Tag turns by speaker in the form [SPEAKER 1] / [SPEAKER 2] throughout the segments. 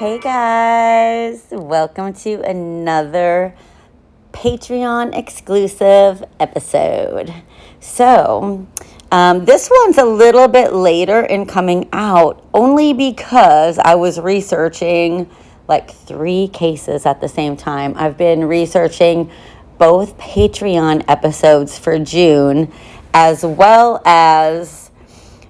[SPEAKER 1] Hey guys, welcome to another Patreon exclusive episode. So, this one's a little bit later in coming out only because I was researching like 3 cases at the same time. I've been researching both Patreon episodes for June as well as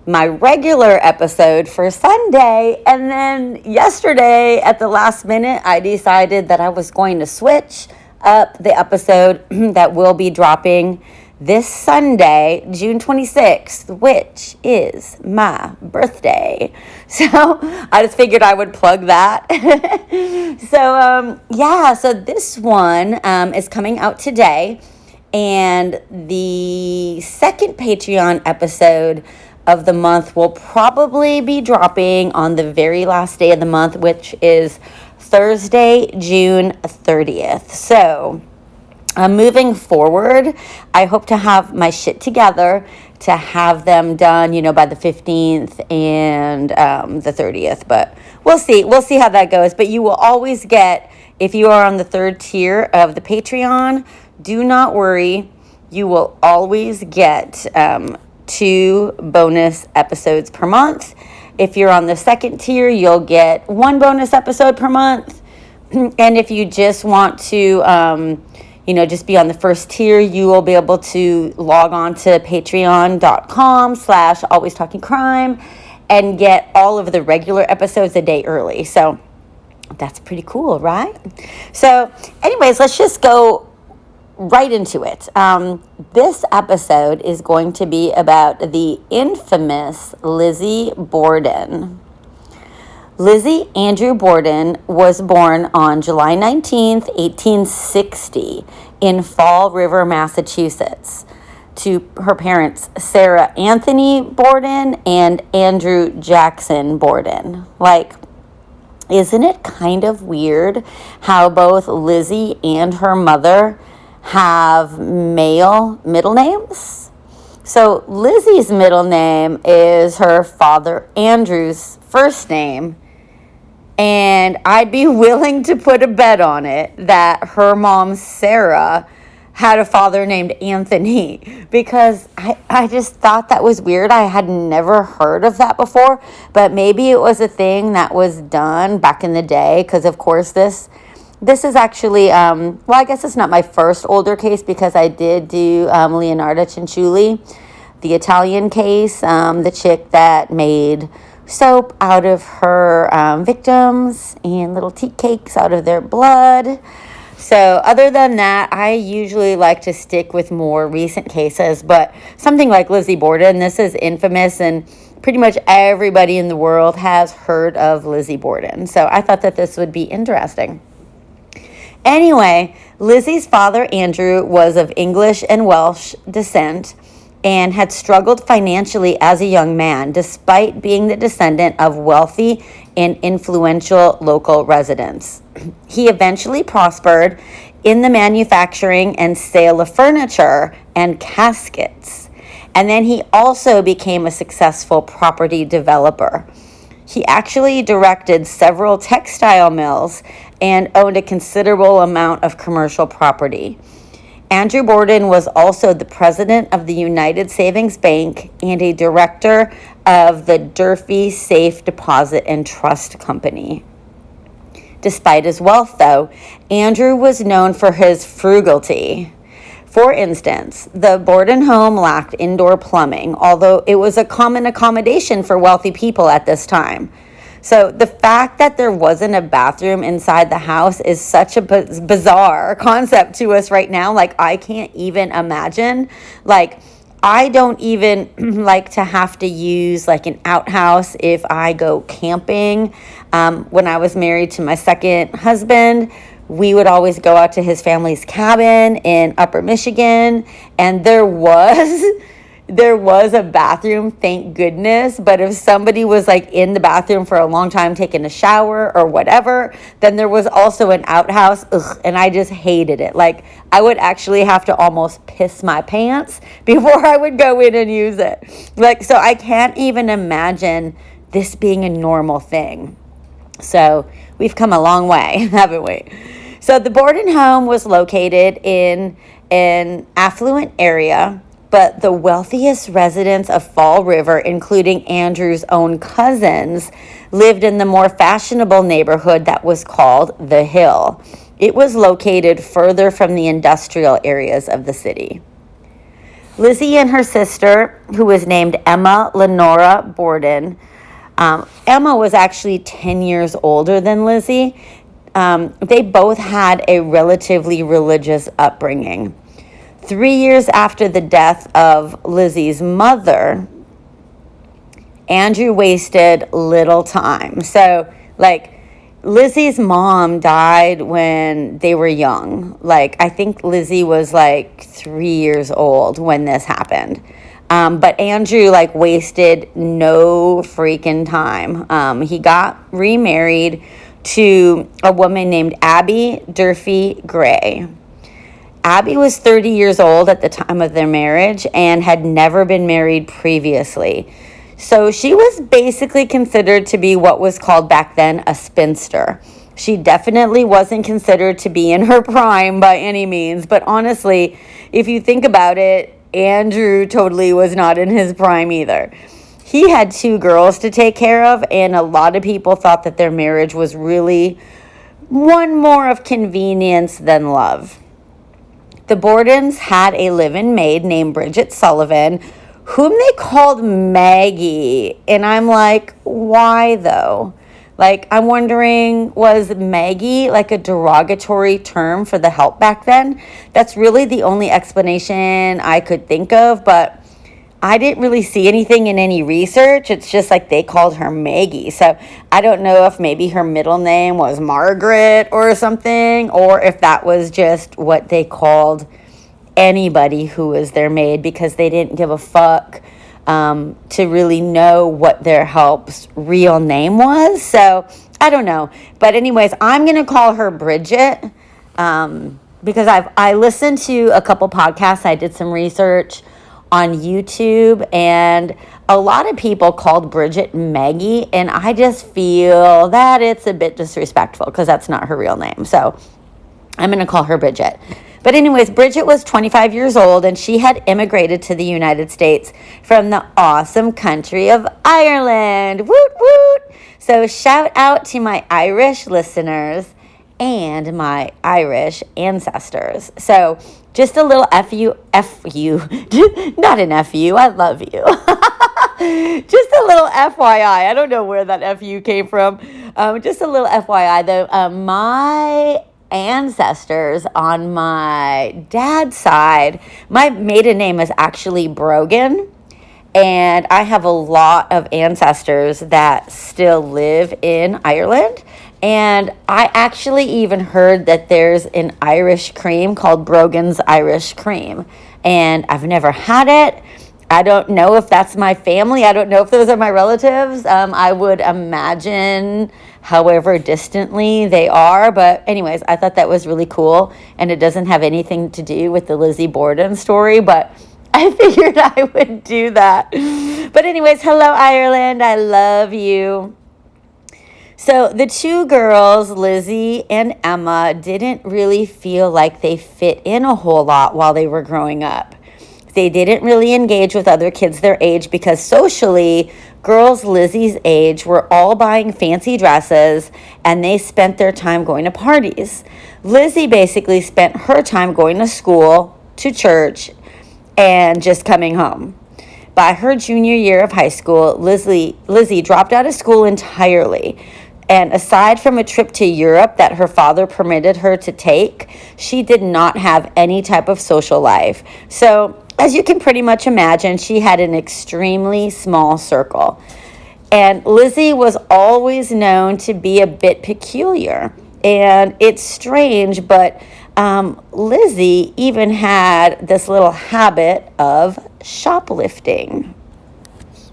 [SPEAKER 1] my regular episode for Sunday, and then yesterday at the last minute I decided that I was going to switch up the episode that will be dropping this Sunday, June 26th, which is my birthday. So I just figured I would plug that. So this one is coming out today, and the second Patreon episode of the month will probably be dropping on the very last day of the month, which is Thursday, June 30th. So, moving forward, I hope to have my shit together to have them done, by the 15th and the 30th. But we'll see. We'll see how that goes. But you will always get, if you are on the 3rd tier of the Patreon, do not worry. You will always get 2 bonus episodes per month. If you're on the 2nd tier, you'll get 1 bonus episode per month. And if you just want to, just be on the 1st tier, you will be able to log on to patreon.com/alwaystalkingcrime and get all of the regular episodes a day early. So that's pretty cool, right? So anyways, let's just go right into it. This episode is going to be about the infamous Lizzie Borden. Lizzie Andrew Borden was born on July 19th, 1860 in Fall River, Massachusetts, to her parents, Sarah Anthony Borden and Andrew Jackson Borden. Isn't it kind of weird how both Lizzie and her mother have male middle names? So Lizzie's middle name is her father Andrew's first name, and I'd be willing to put a bet on it that her mom Sarah had a father named Anthony, because I just thought that was weird. I had never heard of that before, but maybe it was a thing that was done back in the day, because of course this is actually, I guess it's not my first older case, because I did do Leonarda Cianciulli, the Italian case, the chick that made soap out of her victims and little tea cakes out of their blood. So other than that, I usually like to stick with more recent cases, but something like Lizzie Borden, this is infamous, and pretty much everybody in the world has heard of Lizzie Borden. So I thought that this would be interesting. Anyway, Lizzie's father, Andrew, was of English and Welsh descent and had struggled financially as a young man, despite being the descendant of wealthy and influential local residents. He eventually prospered in the manufacturing and sale of furniture and caskets. And then he also became a successful property developer. He actually directed several textile mills and owned a considerable amount of commercial property. Andrew Borden was also the president of the United Savings Bank and a director of the Durfee Safe Deposit and Trust Company. Despite his wealth, though, Andrew was known for his frugality. For instance, the Borden home lacked indoor plumbing, although it was a common accommodation for wealthy people at this time. So the fact that there wasn't a bathroom inside the house is such a bizarre concept to us right now. I can't even imagine. I don't even like to have to use an outhouse if I go camping. When I was married to my second husband, we would always go out to his family's cabin in Upper Michigan, and there was a bathroom, thank goodness. But if somebody was in the bathroom for a long time taking a shower or whatever, then there was also an outhouse. And I just hated it. I would actually have to almost piss my pants before I would go in and use it. So I can't even imagine this being a normal thing. So we've come a long way, haven't we? So the Borden home was located in an affluent area, but the wealthiest residents of Fall River, including Andrew's own cousins, lived in the more fashionable neighborhood that was called The Hill. It was located further from the industrial areas of the city. Lizzie and her sister, who was named Emma Lenora Borden, Emma was actually 10 years older than Lizzie. They both had a relatively religious upbringing. 3 years after the death of Lizzie's mother, Andrew wasted little time. So, Lizzie's mom died when they were young. I think Lizzie was 3 years old when this happened. But Andrew, wasted no freaking time. He got remarried to a woman named Abby Durfee Gray. Abby was 30 years old at the time of their marriage and had never been married previously. So she was basically considered to be what was called back then a spinster. She definitely wasn't considered to be in her prime by any means, but honestly, if you think about it, Andrew totally was not in his prime either. He had 2 girls to take care of, and a lot of people thought that their marriage was really one more of convenience than love. The Bordens had a live-in maid named Bridget Sullivan, whom they called Maggie. And I'm like, why though? I'm wondering, was Maggie a derogatory term for the help back then? That's really the only explanation I could think of, but I didn't really see anything in any research. It's just they called her Maggie. So I don't know if maybe her middle name was Margaret or something, or if that was just what they called anybody who was their maid, because they didn't give a fuck to really know what their help's real name was. So I don't know. But anyways, I'm going to call her Bridget because I listened to a couple podcasts. I did some research on YouTube, and a lot of people called Bridget Maggie, and I just feel that it's a bit disrespectful because that's not her real name. So I'm going to call her Bridget. But anyways, Bridget was 25 years old, and she had immigrated to the United States from the awesome country of Ireland. Woot, woot! So shout out to my Irish listeners and my Irish ancestors. So just a little F you, not an F you, I love you. Just a little FYI. I don't know where that FU came from. Just a little FYI though. My ancestors on my dad's side, my maiden name is actually Brogan. And I have a lot of ancestors that still live in Ireland. And I actually even heard that there's an Irish cream called Brogan's Irish Cream. And I've never had it. I don't know if that's my family. I don't know if those are my relatives. I would imagine however distantly they are. But anyways, I thought that was really cool. And it doesn't have anything to do with the Lizzie Borden story. But I figured I would do that. But anyways, hello, Ireland. I love you. So the 2 girls, Lizzie and Emma, didn't really feel like they fit in a whole lot while they were growing up. They didn't really engage with other kids their age because socially, girls Lizzie's age were all buying fancy dresses and they spent their time going to parties. Lizzie basically spent her time going to school, to church, and just coming home. By her junior year of high school, Lizzie dropped out of school entirely. And aside from a trip to Europe that her father permitted her to take, she did not have any type of social life. So, as you can pretty much imagine, she had an extremely small circle. And Lizzie was always known to be a bit peculiar. And it's strange, but Lizzie even had this little habit of shoplifting,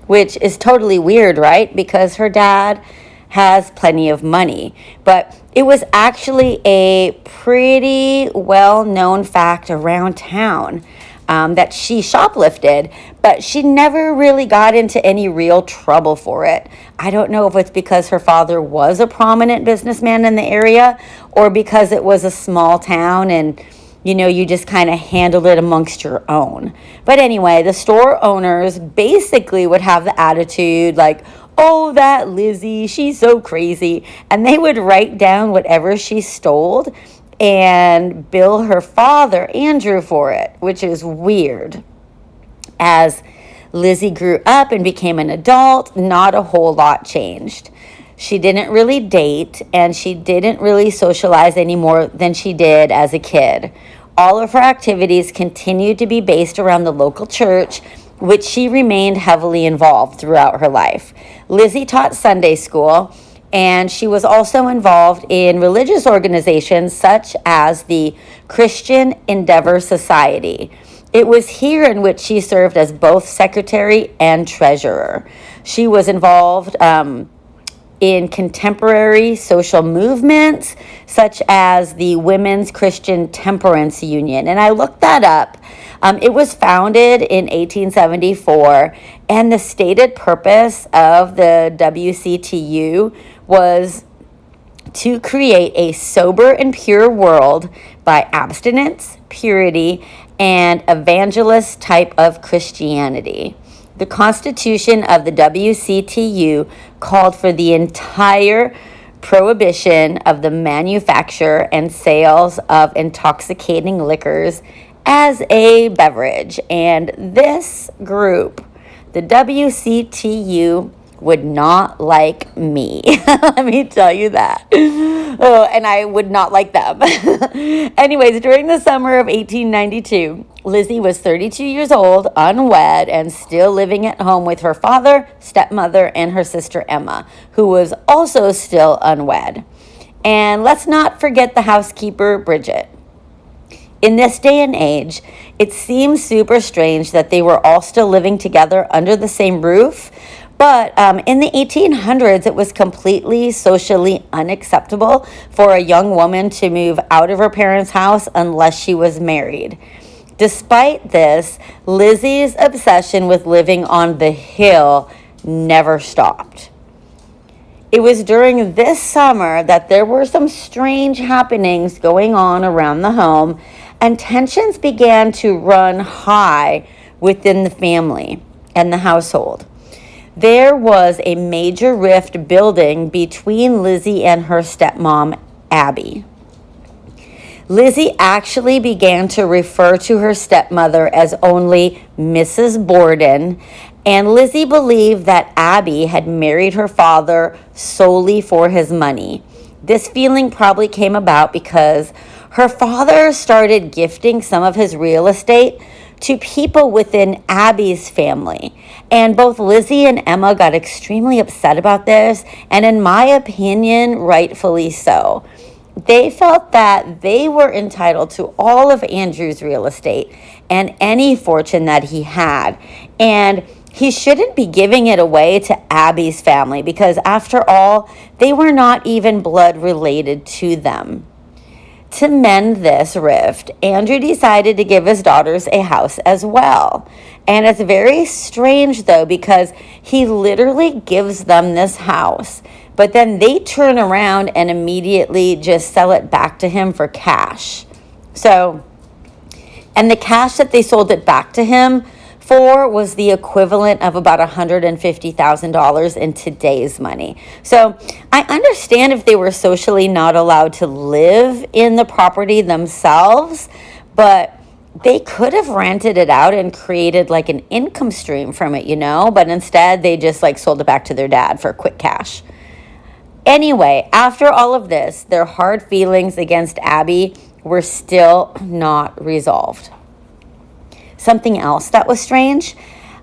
[SPEAKER 1] which is totally weird, right? Because her dad has plenty of money. But it was actually a pretty well-known fact around town. that she shoplifted, but she never really got into any real trouble for it. I don't know if it's because her father was a prominent businessman in the area or because it was a small town and, you just kind of handled it amongst your own. But anyway, the store owners basically would have the attitude like, oh, that Lizzie, she's so crazy. And they would write down whatever she stole and bill her father, Andrew, for it, which is weird. As Lizzie grew up and became an adult, not a whole lot changed. She didn't really date, and she didn't really socialize any more than she did as a kid. All of her activities continued to be based around the local church, which she remained heavily involved throughout her life. Lizzie taught Sunday school, and she was also involved in religious organizations such as the Christian Endeavor Society. It was here in which she served as both secretary and treasurer. She was involved in contemporary social movements such as the Women's Christian Temperance Union. And I looked that up. It was founded in 1874, and the stated purpose of the WCTU was to create a sober and pure world by abstinence, purity, and evangelist type of Christianity. The Constitution of the WCTU called for the entire prohibition of the manufacture and sales of intoxicating liquors as a beverage. And this group, the WCTU, would not like me. Let me tell you that. Oh, and I would not like them. Anyways, during the summer of 1892, Lizzie was 32 years old, unwed, and still living at home with her father, stepmother, and her sister Emma, who was also still unwed. And let's not forget the housekeeper, Bridget. In this day and age, it seems super strange that they were all still living together under the same roof. But in the 1800s, it was completely socially unacceptable for a young woman to move out of her parents' house unless she was married. Despite this, Lizzie's obsession with living on the hill never stopped. It was during this summer that there were some strange happenings going on around the home, and tensions began to run high within the family and the household. There was a major rift building between Lizzie and her stepmom, Abby. Lizzie actually began to refer to her stepmother as only Mrs. Borden, and Lizzie believed that Abby had married her father solely for his money. This feeling probably came about because her father started gifting some of his real estate to people within Abby's family. And both Lizzie and Emma got extremely upset about this, and in my opinion, rightfully so. They felt that they were entitled to all of Andrew's real estate and any fortune that he had. And he shouldn't be giving it away to Abby's family because, after all, they were not even blood related to them. To mend this rift, Andrew decided to give his daughters a house as well. And it's very strange, though, because he literally gives them this house, but then they turn around and immediately just sell it back to him for cash. And the cash that they sold it back to him for was the equivalent of about $150,000 in today's money. So I understand if they were socially not allowed to live in the property themselves, but they could have rented it out and created like an income stream from it, but instead they just sold it back to their dad for quick cash. Anyway, after all of this, their hard feelings against Abby were still not resolved. Something else that was strange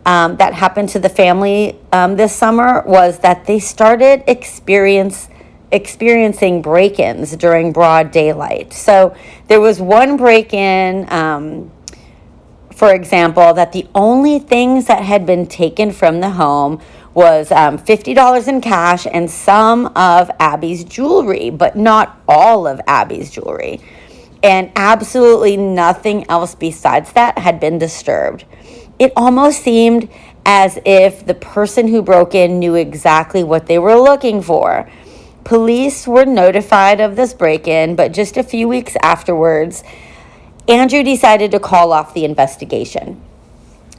[SPEAKER 1] that happened to the family this summer was that they started experiencing break-ins during broad daylight. So there was one break-in, for example, that the only things that had been taken from the home was $50 in cash and some of Abby's jewelry, but not all of Abby's jewelry. and absolutely nothing else besides that had been disturbed. It almost seemed as if the person who broke in knew exactly what they were looking for. Police were notified of this break-in, but just a few weeks afterwards, Andrew decided to call off the investigation.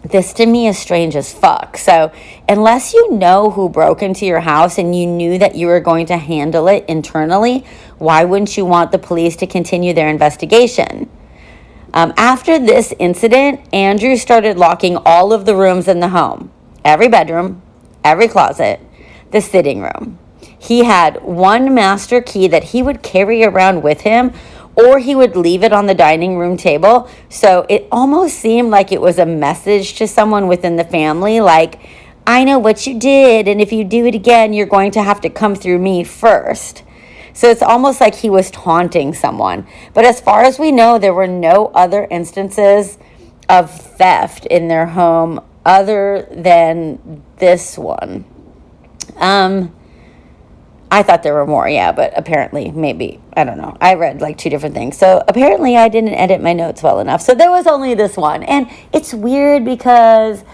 [SPEAKER 1] This to me is strange as fuck. So unless you know who broke into your house and you knew that you were going to handle it internally, why wouldn't you want the police to continue their investigation? After this incident, Andrew started locking all of the rooms in the home, every bedroom, every closet, the sitting room. He had one master key that he would carry around with him, or he would leave it on the dining room table. So it almost seemed like it was a message to someone within the family, like, I know what you did, and if you do it again, you're going to have to come through me first. So it's almost like he was taunting someone. But as far as we know, there were no other instances of theft in their home other than this one. I thought there were more, yeah, but apparently, maybe, I don't know. I read like 2 different things. So apparently I didn't edit my notes well enough. So there was only this one. And it's weird because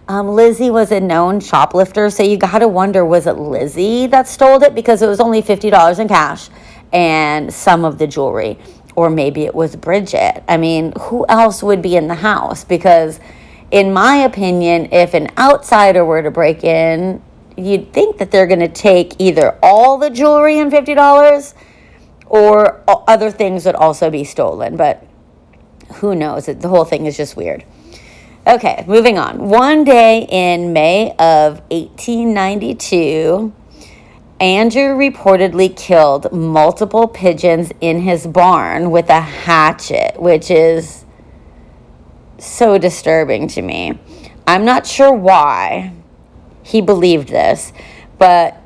[SPEAKER 1] Lizzie was a known shoplifter. So you got to wonder, was it Lizzie that stole it? Because it was only $50 in cash and some of the jewelry. Or maybe it was Bridget. I mean, who else would be in the house? Because in my opinion, if an outsider were to break in, you'd think that they're going to take either all the jewelry and $50 or other things would also be stolen. But who knows? The whole thing is just weird. Okay, moving on. One day in May of 1892, Andrew reportedly killed multiple pigeons in his barn with a hatchet, which is so disturbing to me. I'm not sure why he believed this, but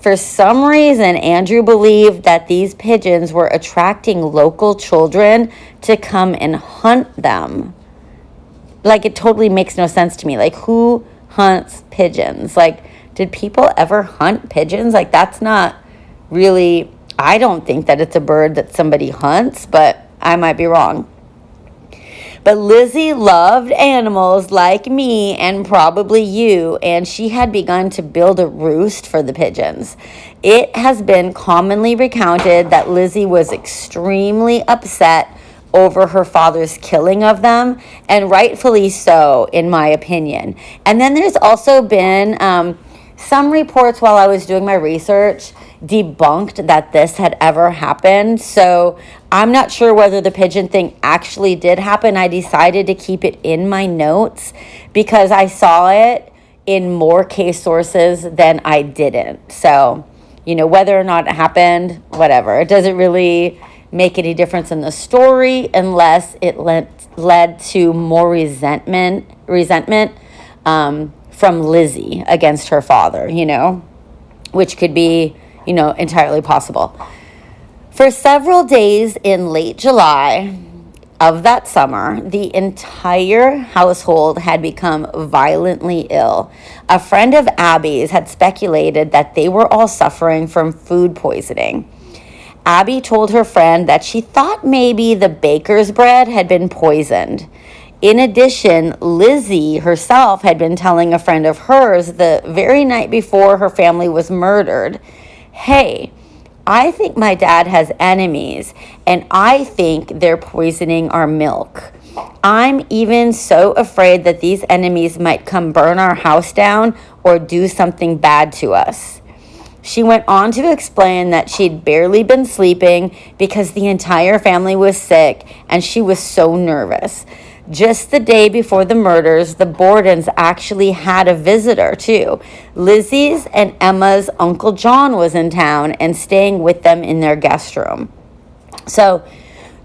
[SPEAKER 1] for some reason, Andrew believed that these pigeons were attracting local children to come and hunt them. Like, it totally makes no sense to me. Like, who hunts pigeons? Like, did people ever hunt pigeons? Like, that's not really, I don't think that it's a bird that somebody hunts, but I might be wrong. But Lizzie loved animals like me and probably you, and she had begun to build a roost for the pigeons. It has been commonly recounted that Lizzie was extremely upset over her father's killing of them, and rightfully so, in my opinion. And then there's also been some reports while I was doing my research debunked that this had ever happened. So I'm not sure whether the pigeon thing actually did happen. I decided to keep it in my notes because I saw it in more case sources than I didn't. So, you know, whether or not it happened, whatever. It doesn't really make any difference in the story unless it led to more resentment from Lizzie against her father, you know, which could be, you know, entirely possible. For several days in late July of that summer, the entire household had become violently ill. A friend of Abby's had speculated that they were all suffering from food poisoning. Abby told her friend that she thought maybe the baker's bread had been poisoned. In addition, Lizzie herself had been telling a friend of hers the very night before her family was murdered, hey, I think my dad has enemies, and I think they're poisoning our milk. I'm even so afraid that these enemies might come burn our house down or do something bad to us. She went on to explain that she'd barely been sleeping because the entire family was sick, and she was so nervous. Just the day before the murders, the Bordens actually had a visitor, too. Lizzie's and Emma's Uncle John was in town and staying with them in their guest room. So,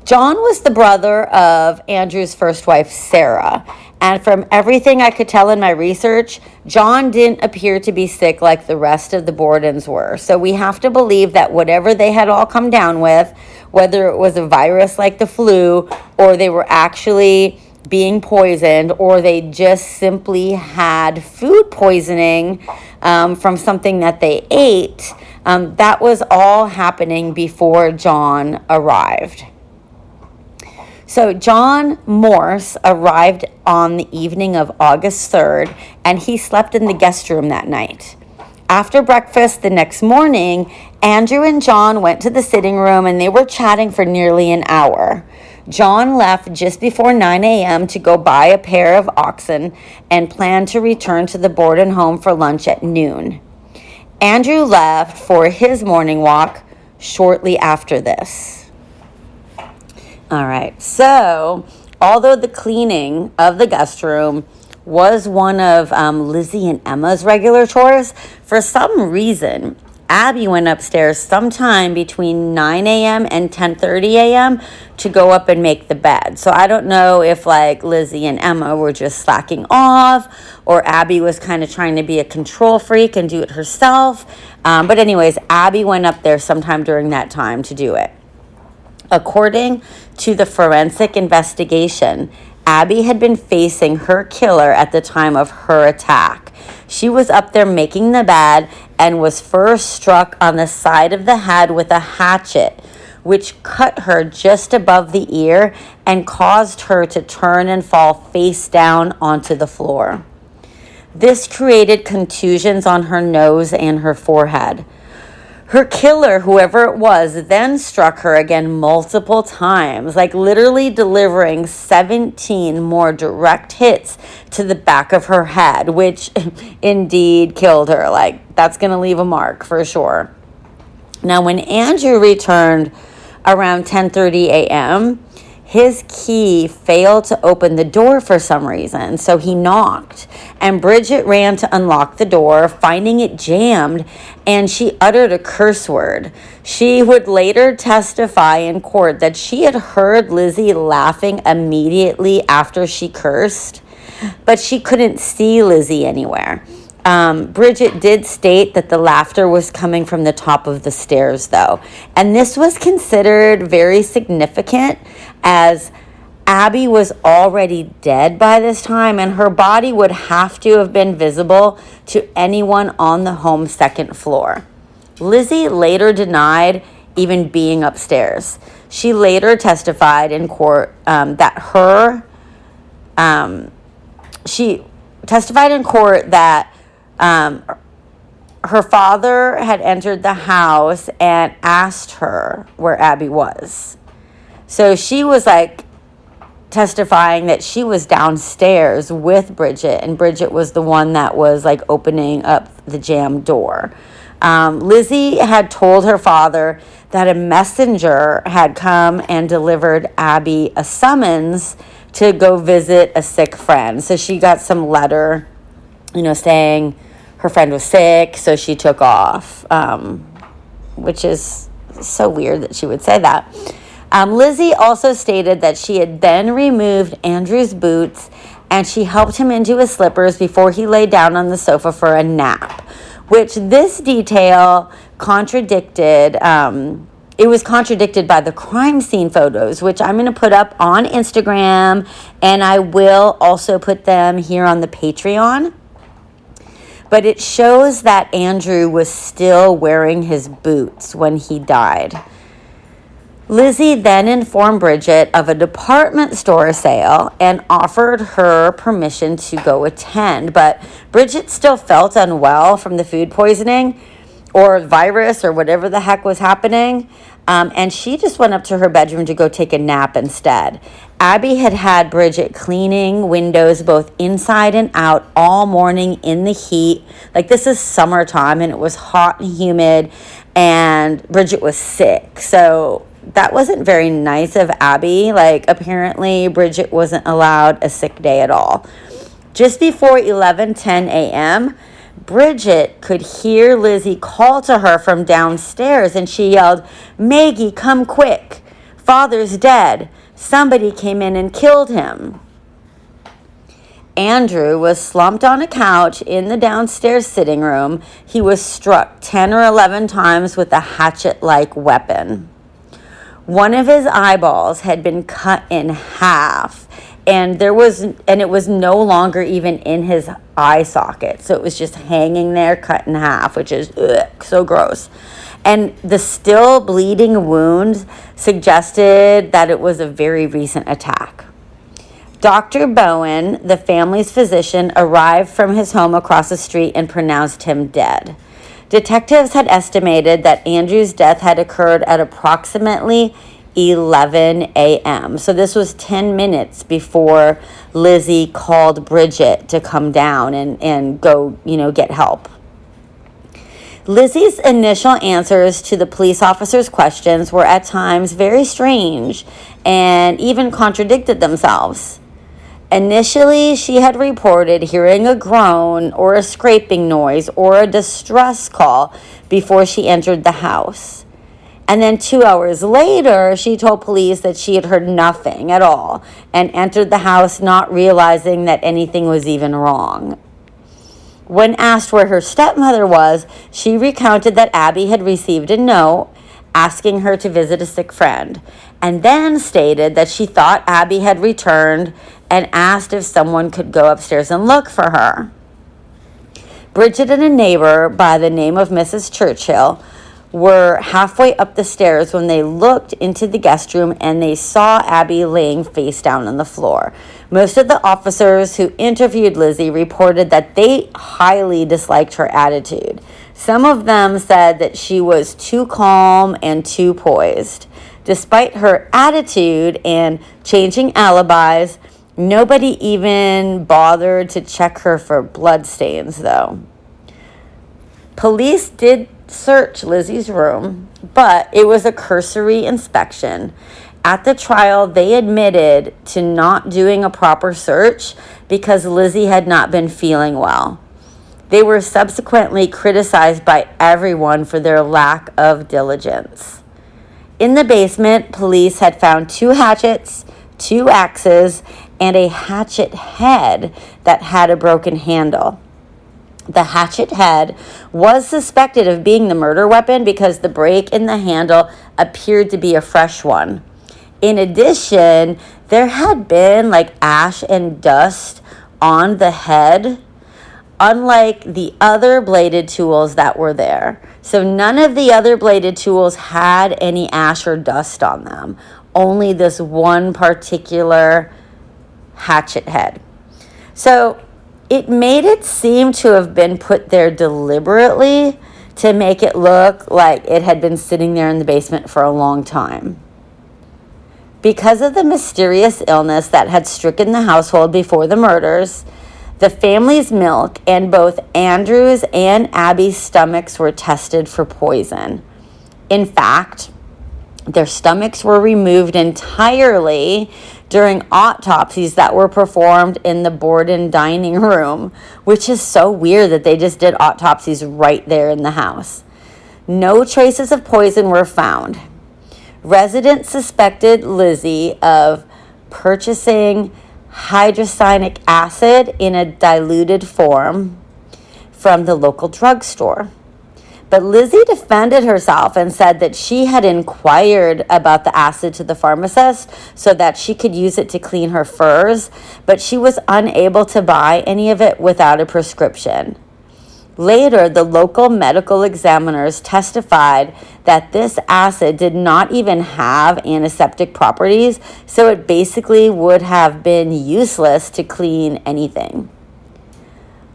[SPEAKER 1] John was the brother of Andrew's first wife, Sarah. And from everything I could tell in my research, John didn't appear to be sick like the rest of the Bordens were. So we have to believe that whatever they had all come down with, whether it was a virus like the flu, or they were actually being poisoned, or they just simply had food poisoning from something that they ate, that was all happening before John arrived. So John Morse arrived on the evening of August 3rd, and he slept in the guest room that night. After breakfast the next morning, Andrew and John went to the sitting room and they were chatting for nearly an hour. John left just before 9 a.m. to go buy a pair of oxen and planned to return to the Borden home for lunch at noon. Andrew left for his morning walk shortly after this. All right, so although the cleaning of the guest room was one of Lizzie and Emma's regular chores, for some reason, Abby went upstairs sometime between 9 a.m. and 10:30 a.m. to go up and make the bed. So I don't know if Lizzie and Emma were just slacking off, or Abby was kind of trying to be a control freak and do it herself. But anyways, Abby went up there sometime during that time to do it. According to the forensic investigation, Abby had been facing her killer at the time of her attack. She was up there making the bed and was first struck on the side of the head with a hatchet, which cut her just above the ear and caused her to turn and fall face down onto the floor. This created contusions on her nose and her forehead. Her killer, whoever it was, then struck her again multiple times, literally delivering 17 more direct hits to the back of her head, which indeed killed her. That's going to leave a mark for sure. Now, when Andrew returned around 10:30 a.m., his key failed to open the door for some reason, so he knocked, and Bridget ran to unlock the door, finding it jammed, and she uttered a curse word. She would later testify in court that she had heard Lizzie laughing immediately after she cursed, but she couldn't see Lizzie anywhere. Bridget did state that the laughter was coming from the top of the stairs, though, and this was considered very significant as Abby was already dead by this time, and her body would have to have been visible to anyone on the home's second floor. Lizzie later denied even being upstairs. She later testified in court that her father had entered the house and asked her where Abby was. So she was testifying that she was downstairs with Bridget, and Bridget was the one that was opening up the jammed door. Lizzie had told her father that a messenger had come and delivered Abby a summons to go visit a sick friend. So she got some letter, saying her friend was sick, so she took off, which is so weird that she would say that. Lizzie also stated that she had then removed Andrew's boots and she helped him into his slippers before he lay down on the sofa for a nap, which this detail contradicted. It was contradicted by the crime scene photos, which I'm going to put up on Instagram, and I will also put them here on the Patreon. But it shows that Andrew was still wearing his boots when he died. Lizzie then informed Bridget of a department store sale and offered her permission to go attend, but Bridget still felt unwell from the food poisoning or virus or whatever the heck was happening, and she just went up to her bedroom to go take a nap instead. Abby had Bridget cleaning windows both inside and out all morning in the heat. This is summertime and it was hot and humid, and Bridget was sick, so that wasn't very nice of Abby. Apparently Bridget wasn't allowed a sick day at all. Just before 11:10 a.m., Bridget could hear Lizzie call to her from downstairs, and she yelled, "Maggie, come quick. Father's dead. Somebody came in and killed him." Andrew was slumped on a couch in the downstairs sitting room. He was struck 10 or 11 times with a hatchet-like weapon. One of his eyeballs had been cut in half, and it was no longer even in his eye socket. So it was just hanging there, cut in half, which is so gross. And the still bleeding wounds suggested that it was a very recent attack. Dr. Bowen, the family's physician, arrived from his home across the street and pronounced him dead. Detectives had estimated that Andrew's death had occurred at approximately 11 a.m. So this was 10 minutes before Lizzie called Bridget to come down and go, get help. Lizzie's initial answers to the police officer's questions were at times very strange and even contradicted themselves. Initially, she had reported hearing a groan or a scraping noise or a distress call before she entered the house. And then 2 hours later, she told police that she had heard nothing at all and entered the house not realizing that anything was even wrong. When asked where her stepmother was, she recounted that Abby had received a note asking her to visit a sick friend, and then stated that she thought Abby had returned and asked if someone could go upstairs and look for her. Bridget and a neighbor by the name of Mrs. Churchill were halfway up the stairs when they looked into the guest room and they saw Abby laying face down on the floor. Most of the officers who interviewed Lizzie reported that they highly disliked her attitude. Some of them said that she was too calm and too poised. Despite her attitude and changing alibis, nobody even bothered to check her for bloodstains, though. Police did search Lizzie's room, but it was a cursory inspection. At the trial, they admitted to not doing a proper search because Lizzie had not been feeling well. They were subsequently criticized by everyone for their lack of diligence. In the basement, police had found 2 hatchets, 2 axes, and a hatchet head that had a broken handle. The hatchet head was suspected of being the murder weapon because the break in the handle appeared to be a fresh one. In addition, there had been ash and dust on the head, unlike the other bladed tools that were there. So none of the other bladed tools had any ash or dust on them, only this one particular hatchet head. So it made it seem to have been put there deliberately to make it look like it had been sitting there in the basement for a long time. Because of the mysterious illness that had stricken the household before the murders, the family's milk and both Andrew's and Abby's stomachs were tested for poison. In fact, their stomachs were removed entirely during autopsies that were performed in the Borden dining room, which is so weird that they just did autopsies right there in the house. No traces of poison were found. Residents suspected Lizzie of purchasing hydrocyanic acid in a diluted form from the local drugstore. But Lizzie defended herself and said that she had inquired about the acid to the pharmacist so that she could use it to clean her furs, but she was unable to buy any of it without a prescription. Later, the local medical examiners testified that this acid did not even have antiseptic properties, so it basically would have been useless to clean anything.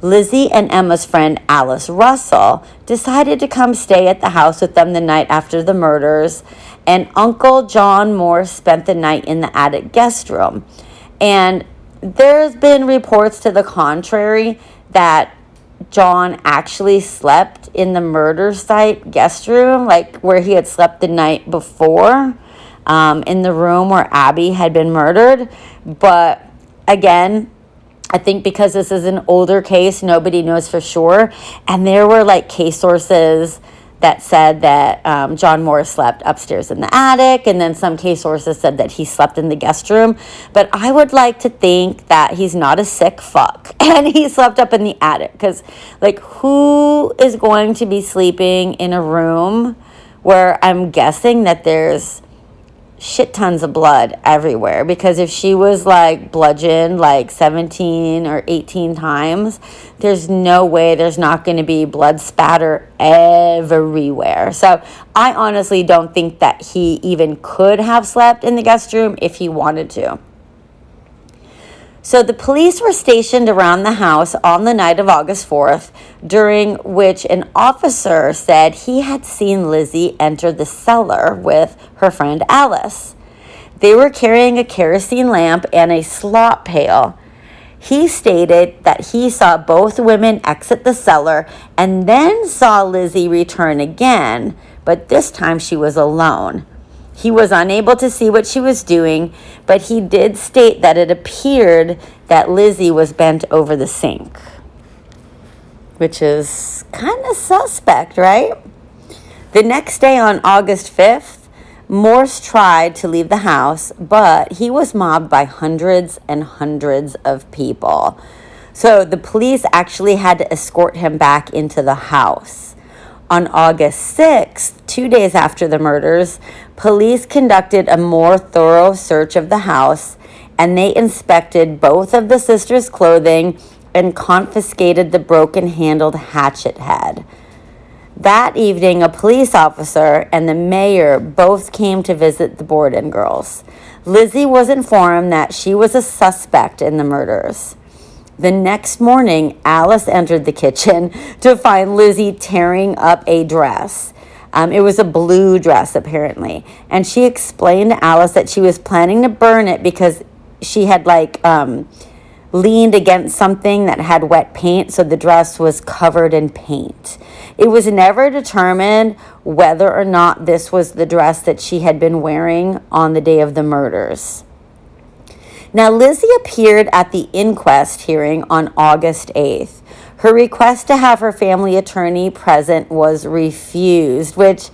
[SPEAKER 1] Lizzie and Emma's friend Alice Russell decided to come stay at the house with them the night after the murders, and Uncle John Moore spent the night in the attic guest room. And there's been reports to the contrary that John actually slept in the murder site guest room, where he had slept the night before, in the room where Abby had been murdered. But again, I think because this is an older case, nobody knows for sure. And there were case sources that said that John Moore slept upstairs in the attic, and then some case sources said that he slept in the guest room. But I would like to think that he's not a sick fuck and he slept up in the attic, because who is going to be sleeping in a room where I'm guessing that there's shit tons of blood everywhere, because if she was like bludgeoned like 17 or 18 times, there's no way there's not going to be blood spatter everywhere. So I honestly don't think that he even could have slept in the guest room if he wanted to. So the police were stationed around the house on the night of August 4th, during which an officer said he had seen Lizzie enter the cellar with her friend Alice. They were carrying a kerosene lamp and a slop pail. He stated that he saw both women exit the cellar and then saw Lizzie return again, but this time she was alone. He was unable to see what she was doing, but he did state that it appeared that Lizzie was bent over the sink, which is kind of suspect, right? The next day, on August 5th, Morse tried to leave the house, but he was mobbed by hundreds and hundreds of people. So the police actually had to escort him back into the house. On August 6th, 2 days after the murders, police conducted a more thorough search of the house, and they inspected both of the sisters' clothing and confiscated the broken-handled hatchet head. That evening, a police officer and the mayor both came to visit the Borden girls. Lizzie was informed that she was a suspect in the murders. The next morning, Alice entered the kitchen to find Lizzie tearing up a dress. It was a blue dress, apparently. And she explained to Alice that she was planning to burn it because she had, leaned against something that had wet paint, so the dress was covered in paint. It was never determined whether or not this was the dress that she had been wearing on the day of the murders. Now, Lizzie appeared at the inquest hearing on August 8th. Her request to have her family attorney present was refused, which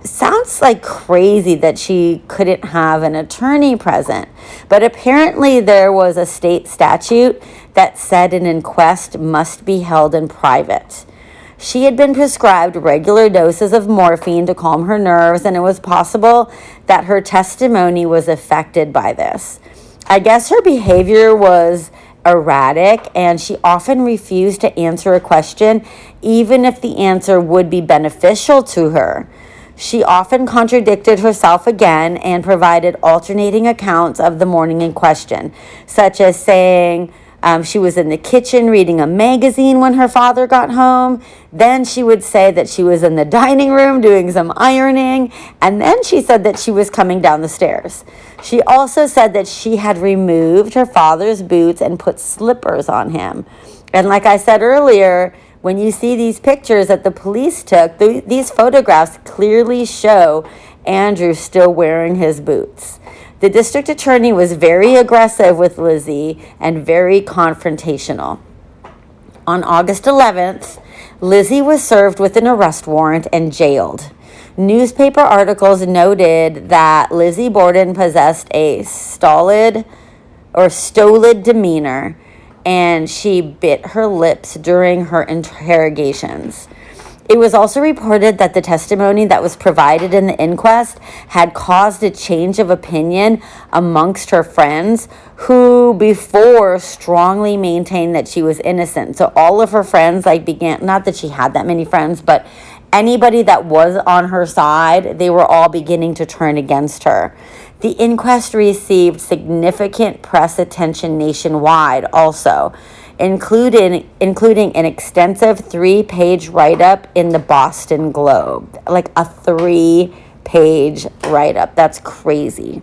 [SPEAKER 1] sounds like crazy that she couldn't have an attorney present. But apparently there was a state statute that said an inquest must be held in private. She had been prescribed regular doses of morphine to calm her nerves, and it was possible that her testimony was affected by this. I guess her behavior was erratic, and she often refused to answer a question, even if the answer would be beneficial to her. She often contradicted herself again and provided alternating accounts of the morning in question, such as saying she was in the kitchen reading a magazine when her father got home. Then she would say that she was in the dining room doing some ironing. And then she said that she was coming down the stairs. She also said that she had removed her father's boots and put slippers on him. And like I said earlier, when you see these pictures that the police took, these photographs clearly show Andrew still wearing his boots. The district attorney was very aggressive with Lizzie and very confrontational. On August 11th, Lizzie was served with an arrest warrant and jailed. Newspaper articles noted that Lizzie Borden possessed a stolid demeanor, and she bit her lips during her interrogations. It was also reported that the testimony that was provided in the inquest had caused a change of opinion amongst her friends, who before strongly maintained that she was innocent. So all of her friends began, not that she had that many friends, but anybody that was on her side, they were all beginning to turn against her. The inquest received significant press attention nationwide also, including an extensive 3-page write-up in the Boston Globe. Like a 3-page write-up. That's crazy.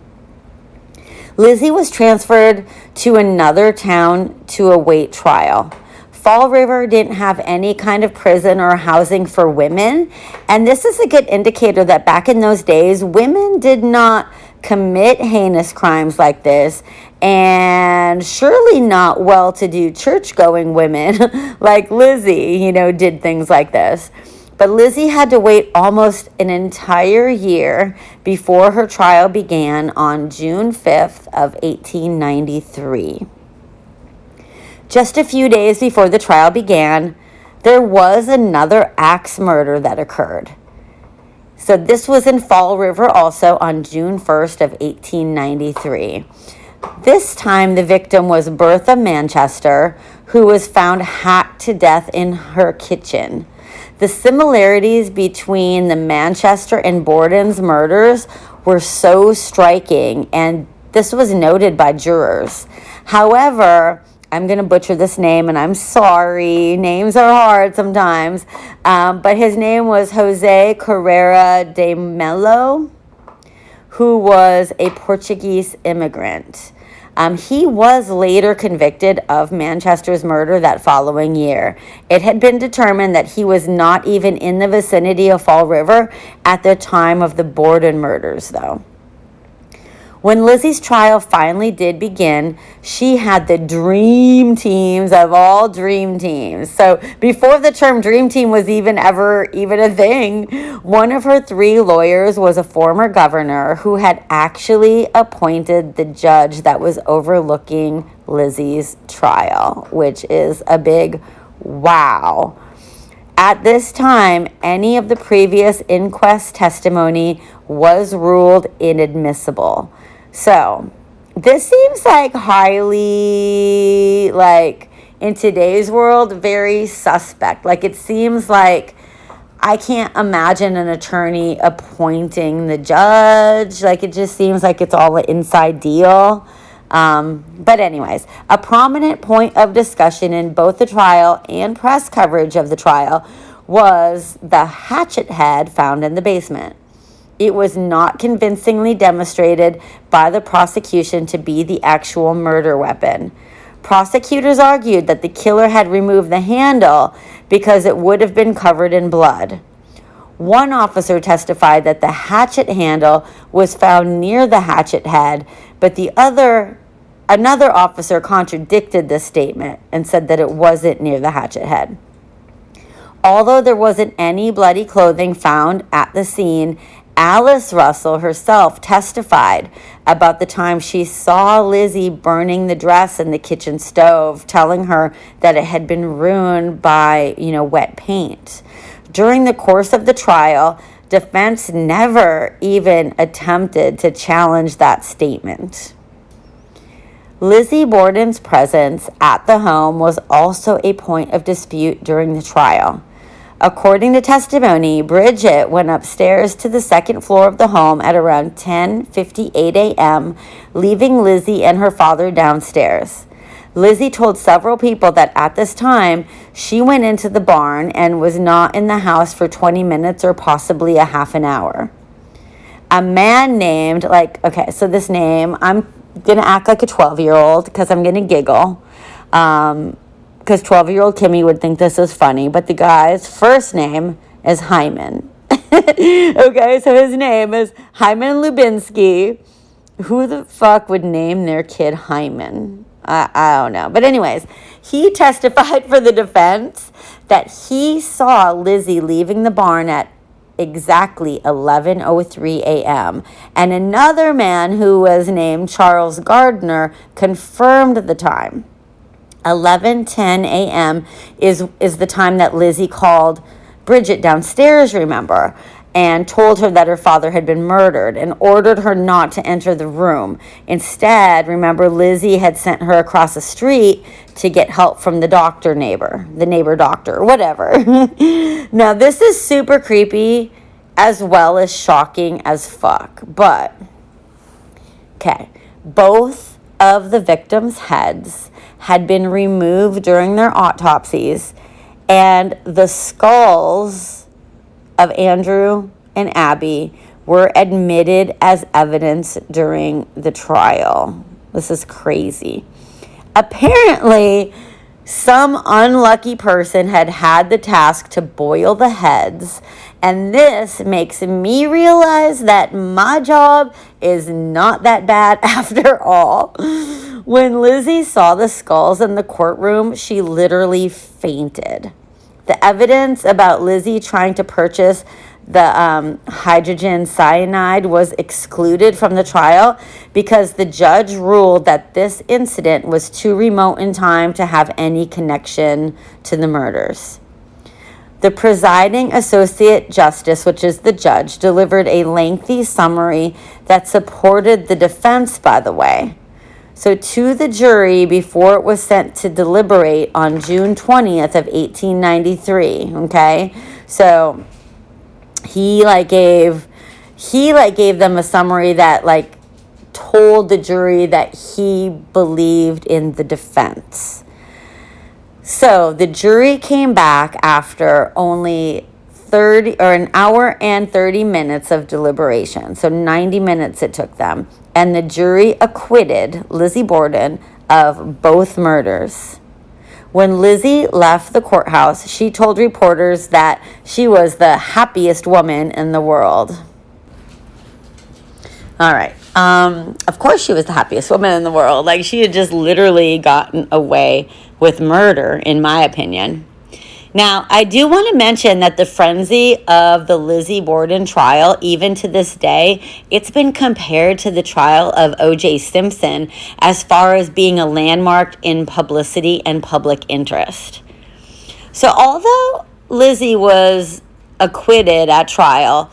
[SPEAKER 1] Lizzie was transferred to another town to await trial. Fall River didn't have any kind of prison or housing for women, and this is a good indicator that back in those days, women did not commit heinous crimes like this, and surely not well-to-do church-going women like Lizzie, did things like this. But Lizzie had to wait almost an entire year before her trial began on June 5th of 1893. Just a few days before the trial began, there was another axe murder that occurred. So this was in Fall River also on June 1st of 1893. This time the victim was Bertha Manchester, who was found hacked to death in her kitchen. The similarities between the Manchester and Borden's murders were so striking, and this was noted by jurors. However, I'm going to butcher this name, and I'm sorry. Names are hard sometimes. But his name was Jose Carrera de Melo, who was a Portuguese immigrant. He was later convicted of Manchester's murder that following year. It had been determined that he was not even in the vicinity of Fall River at the time of the Borden murders, though. When Lizzie's trial finally did begin, she had the dream teams of all dream teams. So before the term dream team was even a thing, one of her 3 lawyers was a former governor who had actually appointed the judge that was overlooking Lizzie's trial, which is a big wow. At this time, any of the previous inquest testimony was ruled inadmissible. So, this seems like highly, in today's world, very suspect. It seems like I can't imagine an attorney appointing the judge. It just seems like it's all an inside deal. But anyways, a prominent point of discussion in both the trial and press coverage of the trial was the hatchet head found in the basement. It was not convincingly demonstrated by the prosecution to be the actual murder weapon. Prosecutors argued that the killer had removed the handle because it would have been covered in blood. One officer testified that the hatchet handle was found near the hatchet head, but another officer contradicted this statement and said that it wasn't near the hatchet head. Although there wasn't any bloody clothing found at the scene, Alice Russell herself testified about the time she saw Lizzie burning the dress in the kitchen stove, telling her that it had been ruined by, wet paint. During the course of the trial, defense never even attempted to challenge that statement. Lizzie Borden's presence at the home was also a point of dispute during the trial. According to testimony, Bridget went upstairs to the second floor of the home at around 10:58 a.m., leaving Lizzie and her father downstairs. Lizzie told several people that at this time, she went into the barn and was not in the house for 20 minutes or possibly a half an hour. A man named, this name, I'm going to act like a 12-year-old because I'm going to giggle. Because 12-year-old Kimi would think this is funny, but the guy's first name is Hyman. Okay, so his name is Hyman Lubinsky. Who the fuck would name their kid Hyman? I don't know. But anyways, he testified for the defense that he saw Lizzie leaving the barn at exactly 11:03 a.m. And another man who was named Charles Gardner confirmed the time. 11:10 a.m. is the time that Lizzie called Bridget downstairs, remember, and told her that her father had been murdered and ordered her not to enter the room. Instead, remember, Lizzie had sent her across the street to get help from the neighbor doctor, whatever. Now, this is super creepy as well as shocking as fuck, but, okay, both of the victims' heads had been removed during their autopsies, and the skulls of Andrew and Abby were admitted as evidence during the trial. This is crazy. Apparently, some unlucky person had the task to boil the heads, and this makes me realize that my job is not that bad after all. When Lizzie saw the skulls in the courtroom, she literally fainted. The evidence about Lizzie trying to purchase the hydrogen cyanide was excluded from the trial because the judge ruled that this incident was too remote in time to have any connection to the murders. The presiding associate justice, which is the judge, delivered a lengthy summary that supported the defense, by the way. So to the jury before it was sent to deliberate on June 20th of 1893, okay? So he gave them a summary that told the jury that he believed in the defense. So the jury came back after only an hour and 30 minutes of deliberation. So 90 minutes it took them. And the jury acquitted Lizzie Borden of both murders. When Lizzie left the courthouse, she told reporters that she was the happiest woman in the world. All right. Of course she was the happiest woman in the world. She had just literally gotten away with murder, in my opinion. Now, I do want to mention that the frenzy of the Lizzie Borden trial, even to this day, it's been compared to the trial of O.J. Simpson as far as being a landmark in publicity and public interest. So although Lizzie was acquitted at trial,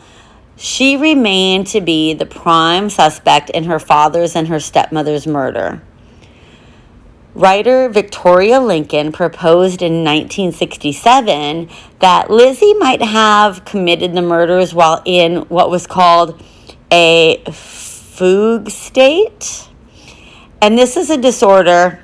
[SPEAKER 1] she remained to be the prime suspect in her father's and her stepmother's murder. Writer Victoria Lincoln proposed in 1967 that Lizzie might have committed the murders while in what was called a fugue state. And this is a disorder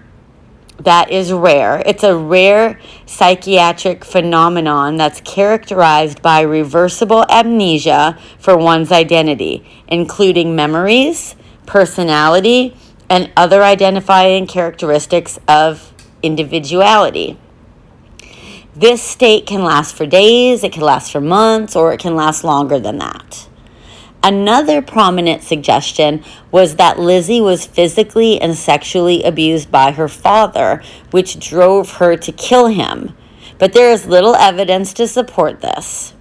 [SPEAKER 1] that is rare. It's a rare psychiatric phenomenon that's characterized by reversible amnesia for one's identity, including memories, personality, and other identifying characteristics of individuality. This state can last for days, it can last for months, or it can last longer than that. Another prominent suggestion was that Lizzie was physically and sexually abused by her father, which drove her to kill him. But there is little evidence to support this.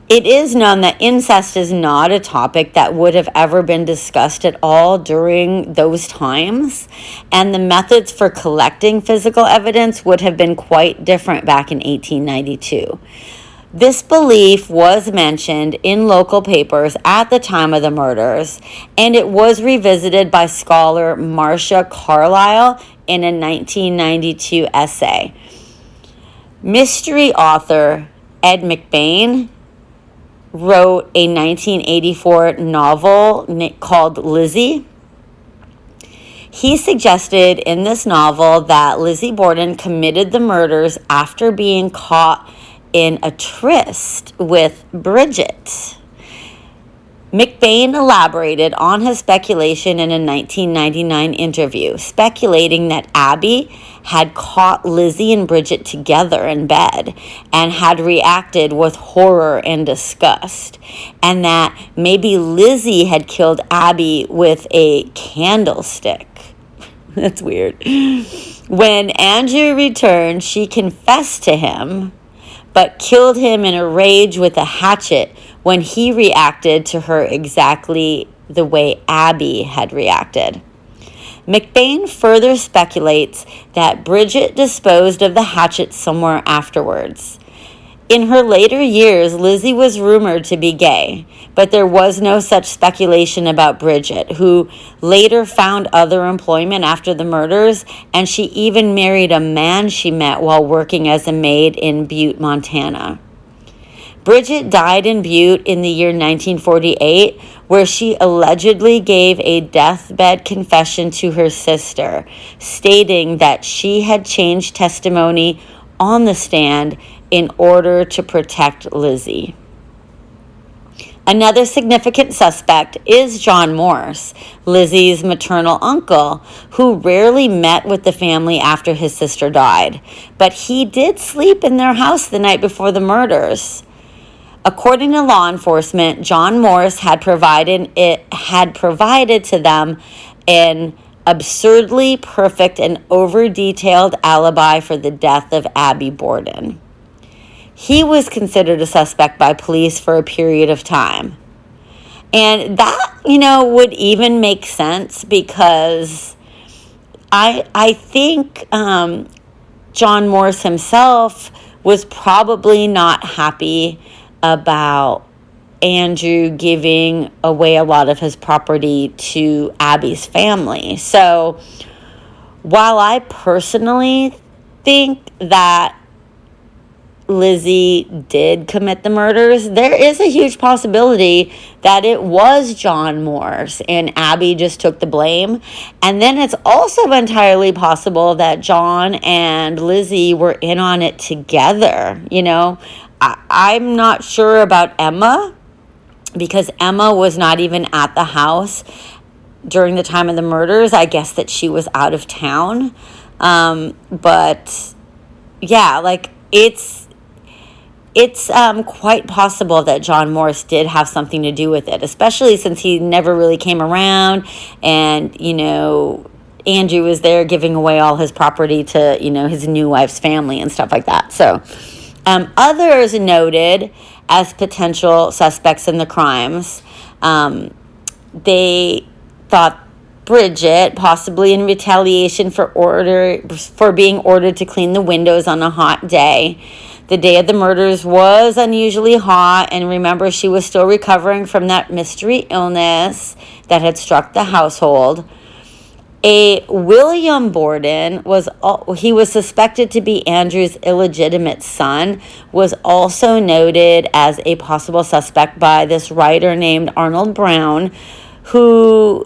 [SPEAKER 1] It is known that incest is not a topic that would have ever been discussed at all during those times, and the methods for collecting physical evidence would have been quite different back in 1892. This belief was mentioned in local papers at the time of the murders, and it was revisited by scholar Marcia Carlisle in a 1992 essay. Mystery author Ed McBain wrote a 1984 novel called Lizzie. He suggested in this novel that Lizzie Borden committed the murders after being caught in a tryst with Bridget. McBain elaborated on his speculation in a 1999 interview, speculating that Abby had caught Lizzie and Bridget together in bed and had reacted with horror and disgust, and that maybe Lizzie had killed Abby with a candlestick. That's weird. When Andrew returned, she confessed to him, but killed him in a rage with a hatchet when he reacted to her exactly the way Abby had reacted. McBain further speculates that Bridget disposed of the hatchet somewhere afterwards. In her later years, Lizzie was rumored to be gay, but there was no such speculation about Bridget, who later found other employment after the murders, and she even married a man she met while working as a maid in Butte, Montana. Bridget died in Butte in the year 1948, where she allegedly gave a deathbed confession to her sister, stating that she had changed testimony on the stand in order to protect Lizzie. Another significant suspect is John Morse, Lizzie's maternal uncle, who rarely met with the family after his sister died, but he did sleep in their house the night before the murders. According to law enforcement, John Morse had provided to them an absurdly perfect and over-detailed alibi for the death of Abby Borden. He was considered a suspect by police for a period of time. And that, would even make sense because I think John Morse himself was probably not happy about Andrew giving away a lot of his property to Abby's family. So while I personally think that Lizzie did commit the murders, there is a huge possibility that it was John Moore's and Abby just took the blame. And then it's also entirely possible that John and Lizzie were in on it together. I'm not sure about Emma, because Emma was not even at the house during the time of the murders. I guess that she was out of town. But yeah, like it's quite possible that John Morse did have something to do with it, especially since he never really came around, and, Andrew was there giving away all his property to, his new wife's family and stuff like that. So others noted as potential suspects in the crimes, they thought Bridget, possibly in retaliation for being ordered to clean the windows on a hot day. The day of the murders was unusually hot, and remember, she was still recovering from that mystery illness that had struck the household. A William Borden was suspected to be Andrew's illegitimate son, was also noted as a possible suspect by this writer named Arnold Brown, who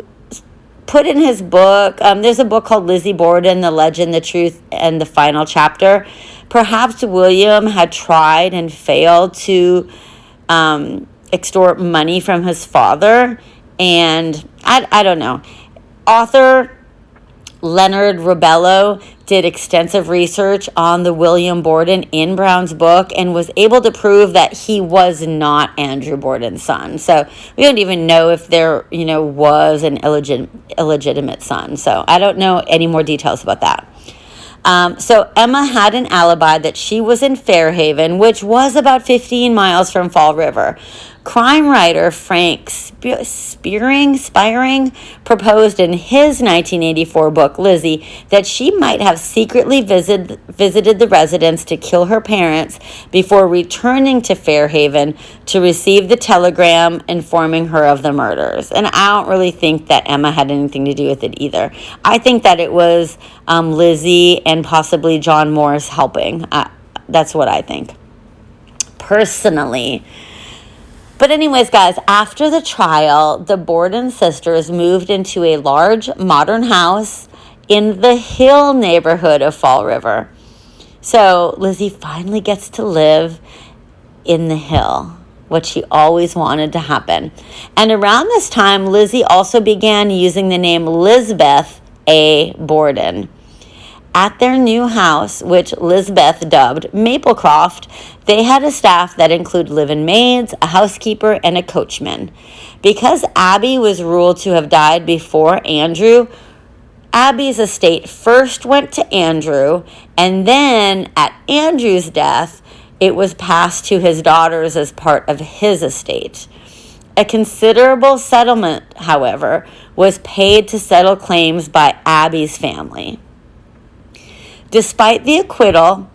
[SPEAKER 1] put in his book, there's a book called Lizzie Borden, The Legend, the Truth, and the Final Chapter. Perhaps William had tried and failed to extort money from his father, and I don't know. Author Leonard Robello did extensive research on the William Borden in Brown's book and was able to prove that he was not Andrew Borden's son. So we don't even know if there, was an illegitimate son. So I don't know any more details about that. So Emma had an alibi that she was in Fairhaven, which was about 15 miles from Fall River. Crime writer Frank Spiering proposed in his 1984 book, Lizzie, that she might have secretly visited the residence to kill her parents before returning to Fairhaven to receive the telegram informing her of the murders. And I don't really think that Emma had anything to do with it either. I think that it was Lizzie and possibly John Morris helping. That's what I think, personally. But anyways, guys, after the trial, the Borden sisters moved into a large modern house in the Hill neighborhood of Fall River. So Lizzie finally gets to live in the Hill, what she always wanted to happen. And around this time, Lizzie also began using the name Lizbeth A. Borden. At their new house, which Lizbeth dubbed Maplecroft, they had a staff that included live-in maids, a housekeeper, and a coachman. Because Abby was ruled to have died before Andrew, Abby's estate first went to Andrew, and then at Andrew's death, it was passed to his daughters as part of his estate. A considerable settlement, however, was paid to settle claims by Abby's family. Despite the acquittal,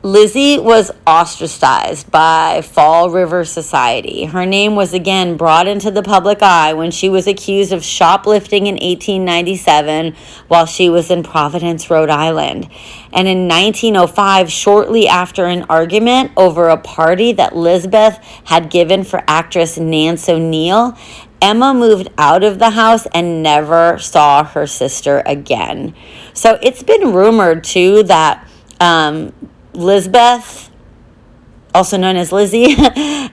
[SPEAKER 1] Lizzie was ostracized by Fall River society. Her name was again brought into the public eye when she was accused of shoplifting in 1897 while she was in Providence, Rhode Island. And in 1905, shortly after an argument over a party that Lizbeth had given for actress Nance O'Neill, Emma moved out of the house and never saw her sister again. So it's been rumored, too, that Lizbeth, also known as Lizzie,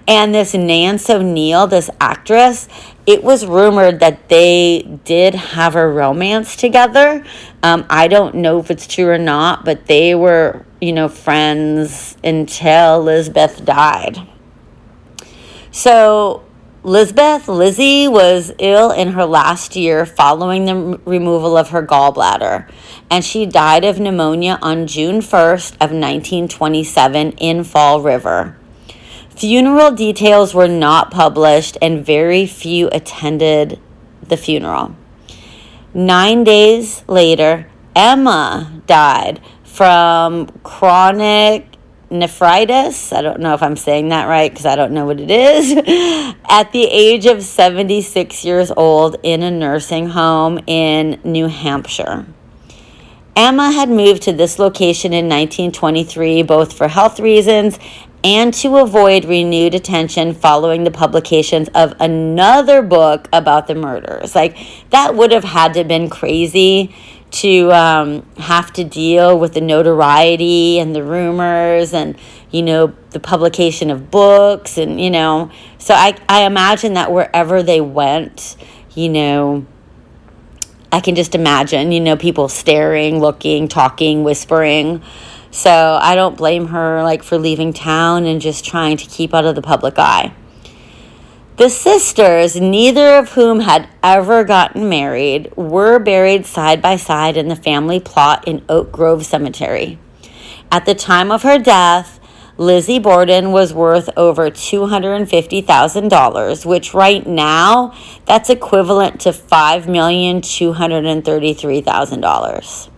[SPEAKER 1] and this Nance O'Neill, this actress, it was rumored that they did have a romance together. I don't know if it's true or not, but they were, friends until Lizbeth died. So Lizzie was ill in her last year following the removal of her gallbladder, and she died of pneumonia on June 1st of 1927 in Fall River. Funeral details were not published, and very few attended the funeral. 9 days later, Emma died from chronic nephritis. I don't know if I'm saying that right because I don't know what it is. At the age of 76 years old in a nursing home in New Hampshire. Emma had moved to this location in 1923, both for health reasons and to avoid renewed attention following the publications of another book about the murders. Like, that would have had to have been crazy to have to deal with the notoriety and the rumors and, the publication of books and, So I imagine that wherever they went, I can just imagine, people staring, looking, talking, whispering. So I don't blame her, for leaving town and just trying to keep out of the public eye. The sisters, neither of whom had ever gotten married, were buried side by side in the family plot in Oak Grove Cemetery. At the time of her death, Lizzie Borden was worth over $250,000, which right now, that's equivalent to $5,233,000.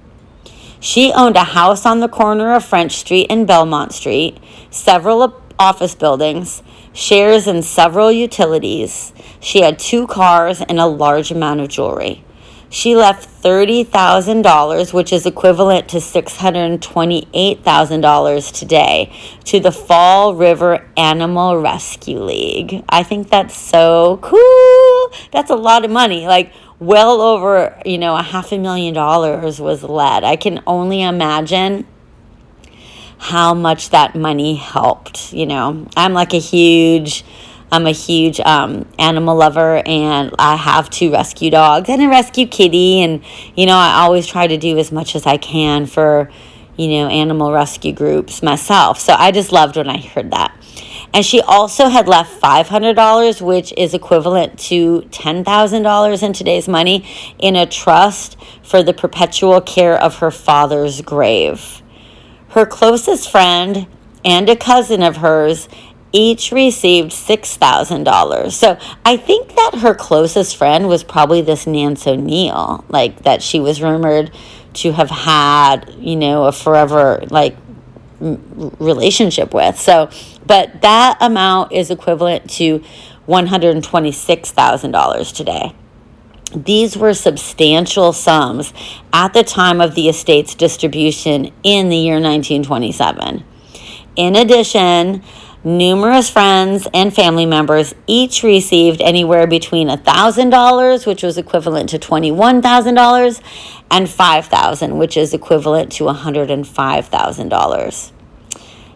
[SPEAKER 1] She owned a house on the corner of French Street and Belmont Street, several office buildings, shares in several utilities. She had 2 cars and a large amount of jewelry. She left $30,000, which is equivalent to $628,000 today, to the Fall River Animal Rescue League. I think that's so cool. That's a lot of money. Well over, $500,000 was led. I can only imagine how much that money helped. I'm a huge animal lover, and I have 2 rescue dogs and a rescue kitty, and I always try to do as much as I can for animal rescue groups myself. So I just loved when I heard that. And she also had left $500, which is equivalent to $10,000 in today's money, in a trust for the perpetual care of her father's grave. Her closest friend and a cousin of hers each received $6,000. So I think that her closest friend was probably this Nance O'Neill, that she was rumored to have had, a forever, relationship with. So, but that amount is equivalent to $126,000 today. These were substantial sums at the time of the estate's distribution in the year 1927. In addition, numerous friends and family members each received anywhere between $1,000, which was equivalent to $21,000, and $5,000, which is equivalent to $105,000.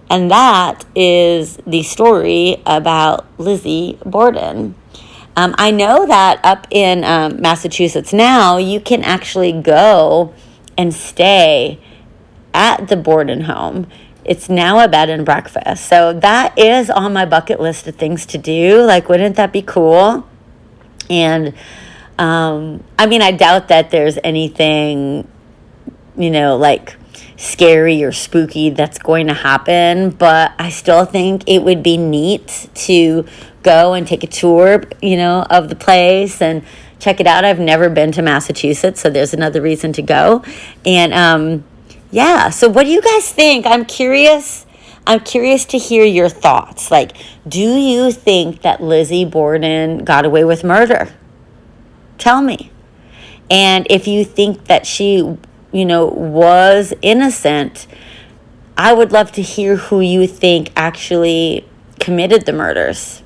[SPEAKER 1] And that is the story about Lizzie Borden. I know that up in Massachusetts now, you can actually go and stay at the Borden home. It's now a bed and breakfast. So that is on my bucket list of things to do. Wouldn't that be cool? And, I doubt that there's anything, scary or spooky that's going to happen. But I still think it would be neat to go and take a tour, of the place and check it out. I've never been to Massachusetts, so there's another reason to go. And, yeah, so what do you guys think? I'm curious to hear your thoughts. Do you think that Lizzie Borden got away with murder? Tell me. And if you think that she, was innocent, I would love to hear who you think actually committed the murders.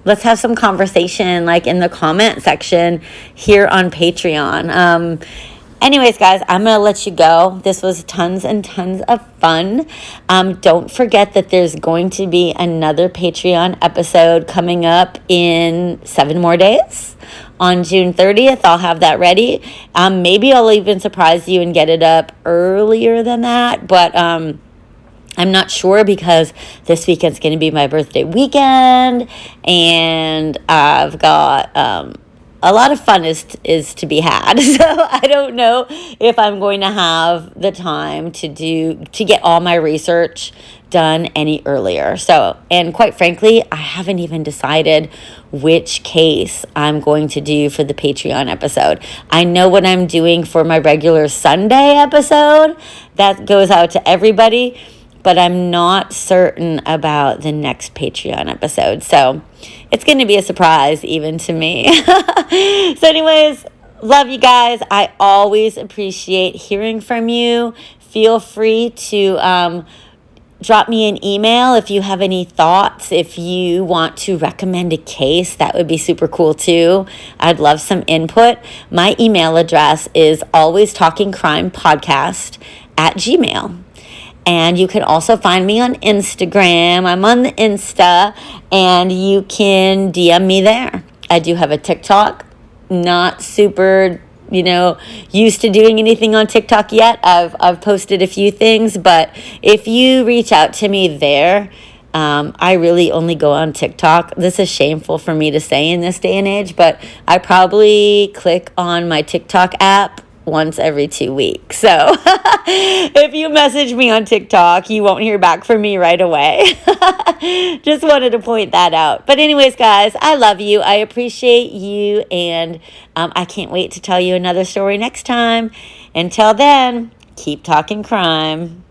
[SPEAKER 1] Let's have some conversation, in the comment section here on Patreon. Anyways, guys, I'm going to let you go. This was tons and tons of fun. Don't forget that there's going to be another Patreon episode coming up in 7 more days. On June 30th, I'll have that ready. Maybe I'll even surprise you and get it up earlier than that. But I'm not sure because this weekend's going to be my birthday weekend. And I've got a lot of fun is to be had. So I don't know if I'm going to have the time to get all my research done any earlier. So, and quite frankly, I haven't even decided which case I'm going to do for the Patreon episode. I know what I'm doing for my regular Sunday episode. That goes out to everybody. but I'm not certain about the next Patreon episode. So it's going to be a surprise even to me. So anyways, love you guys. I always appreciate hearing from you. Feel free to drop me an email if you have any thoughts. If you want to recommend a case, that would be super cool too. I'd love some input. My email address is alwaystalkingcrimepodcast@gmail.com. And you can also find me on Instagram. I'm on the Insta, and you can DM me there. I do have a TikTok. Not super, used to doing anything on TikTok yet. I've posted a few things, but if you reach out to me there, I really only go on TikTok. This is shameful for me to say in this day and age, but I probably click on my TikTok app once every 2 weeks. So if you message me on TikTok, you won't hear back from me right away. Just wanted to point that out. But anyways, guys, I love you. I appreciate you. And I can't wait to tell you another story next time. Until then, keep talking crime.